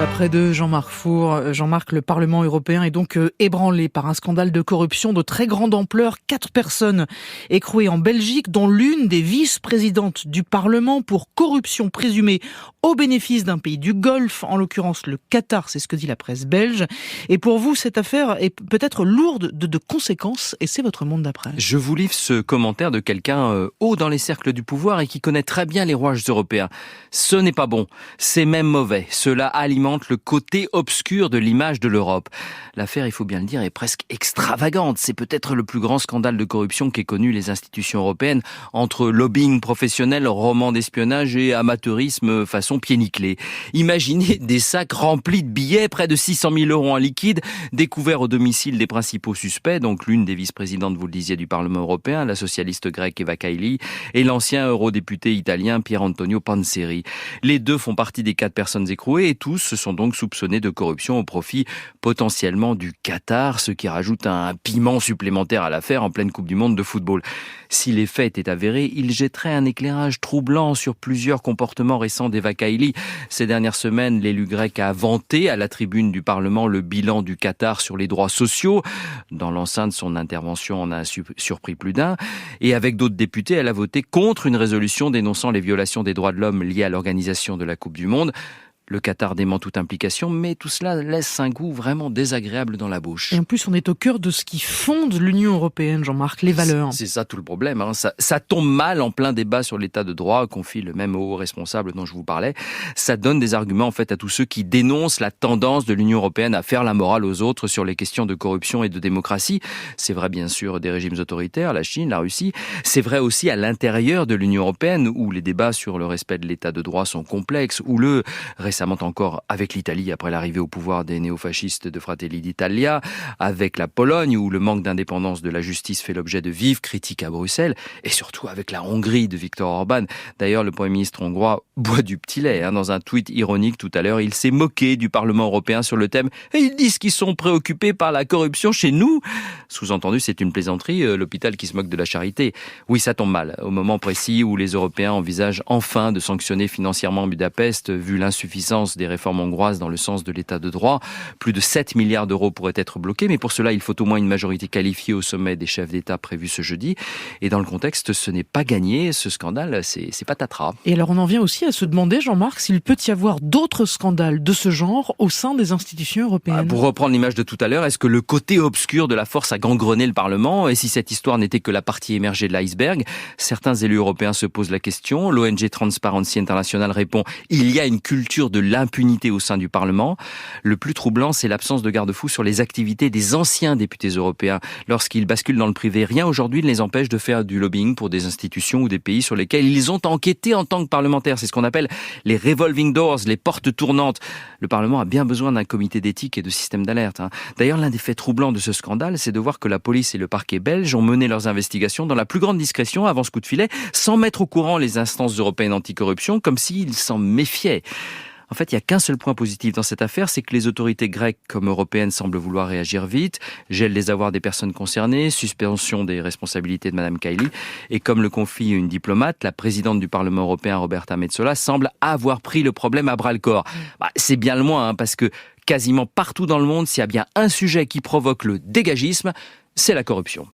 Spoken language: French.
d'après de Jean-Marc Four. Jean-Marc, le Parlement européen est donc ébranlé par un scandale de corruption de très grande ampleur. 4 personnes écrouées en Belgique, dont l'une des vice-présidentes du Parlement pour corruption présumée au bénéfice d'un pays du Golfe, en l'occurrence le Qatar, c'est ce que dit la presse belge. Et pour vous, cette affaire est peut-être lourde de conséquences, et c'est votre monde d'après. Je vous livre ce commentaire de quelqu'un haut dans les cercles du pouvoir et qui connaît très bien les rouages européens. Ce n'est pas bon, c'est même mauvais. Cela alimente le côté obscur de l'image de l'Europe. L'affaire, il faut bien le dire, est presque extravagante. C'est peut-être le plus grand scandale de corruption qu'aient connu les institutions européennes, entre lobbying professionnel, romans d'espionnage et amateurisme façon pied nickelé. Imaginez des sacs remplis de billets, près de 600 000 € en liquide, découverts au domicile des principaux suspects, donc l'une des vice-présidentes, vous le disiez, du Parlement européen, la socialiste grecque Eva Kaili, et l'ancien eurodéputé italien Pier Antonio Panzeri. Les deux font partie des 4 personnes écrouées et tous se sont donc soupçonnés de corruption au profit potentiellement du Qatar, ce qui rajoute un piment supplémentaire à l'affaire en pleine Coupe du Monde de football. Si les faits étaient avérés, ils jetteraient un éclairage troublant sur plusieurs comportements récents d'Eva Kaili. Ces dernières semaines, l'élu grec a vanté à la tribune du Parlement le bilan du Qatar sur les droits sociaux. Dans l'enceinte, son intervention en a surpris plus d'un. Et avec d'autres députés, elle a voté contre une résolution dénonçant les violations des droits de l'homme liées à l'organisation de la Coupe du Monde. Le Qatar dément toute implication, mais tout cela laisse un goût vraiment désagréable dans la bouche. Et en plus, on est au cœur de ce qui fonde l'Union européenne, Jean-Marc, les valeurs. C'est ça tout le problème. Ça tombe mal en plein débat sur l'état de droit, confie le même haut responsable dont je vous parlais. Ça donne des arguments en fait à tous ceux qui dénoncent la tendance de l'Union européenne à faire la morale aux autres sur les questions de corruption et de démocratie. C'est vrai bien sûr des régimes autoritaires, la Chine, la Russie. C'est vrai aussi à l'intérieur de l'Union européenne où les débats sur le respect de l'état de droit sont complexes, où récemment encore avec l'Italie après l'arrivée au pouvoir des néofascistes de Fratelli d'Italia, avec la Pologne où le manque d'indépendance de la justice fait l'objet de vives critiques à Bruxelles, et surtout avec la Hongrie de Viktor Orban. D'ailleurs, le Premier ministre hongrois boit du petit lait. Dans un tweet ironique tout à l'heure, il s'est moqué du Parlement européen sur le thème et ils disent qu'ils sont préoccupés par la corruption chez nous. Sous-entendu, c'est une plaisanterie, l'hôpital qui se moque de la charité. Oui, ça tombe mal, au moment précis où les Européens envisagent enfin de sanctionner financièrement Budapest, vu l'insuffisance des réformes hongroises dans le sens de l'état de droit. Plus de 7 milliards d'euros pourraient être bloqués, mais pour cela, il faut au moins une majorité qualifiée au sommet des chefs d'État prévu ce jeudi. Et dans le contexte, ce n'est pas gagné. Ce scandale, c'est patatras. Et alors, on en vient aussi à se demander, Jean-Marc, s'il peut y avoir d'autres scandales de ce genre au sein des institutions européennes. Pour reprendre l'image de tout à l'heure, est-ce que le côté obscur de la force a gangrené le Parlement? Et si cette histoire n'était que la partie émergée de l'iceberg? Certains élus européens se posent la question. L'ONG Transparency International répond « Il y a une culture de l'impunité au sein du Parlement ». Le plus troublant, c'est l'absence de garde-fous sur les activités des anciens députés européens. Lorsqu'ils basculent dans le privé, rien aujourd'hui ne les empêche de faire du lobbying pour des institutions ou des pays sur lesquels ils ont enquêté en tant que parlementaires. C'est ce qu'on appelle les revolving doors, les portes tournantes. Le Parlement a bien besoin d'un comité d'éthique et de système d'alerte. D'ailleurs, l'un des faits troublants de ce scandale, c'est de voir que la police et le parquet belge ont mené leurs investigations dans la plus grande discrétion avant ce coup de filet, sans mettre au courant les instances européennes anticorruption, comme s'ils s'en méfiaient. En fait, il n'y a qu'un seul point positif dans cette affaire, c'est que les autorités grecques comme européennes semblent vouloir réagir vite, gel les avoirs des personnes concernées, suspension des responsabilités de Madame Kaili, et comme le confie une diplomate, la présidente du Parlement européen, Roberta Metsola, semble avoir pris le problème à bras-le-corps. C'est bien le moins, parce que quasiment partout dans le monde, s'il y a bien un sujet qui provoque le dégagisme, c'est la corruption.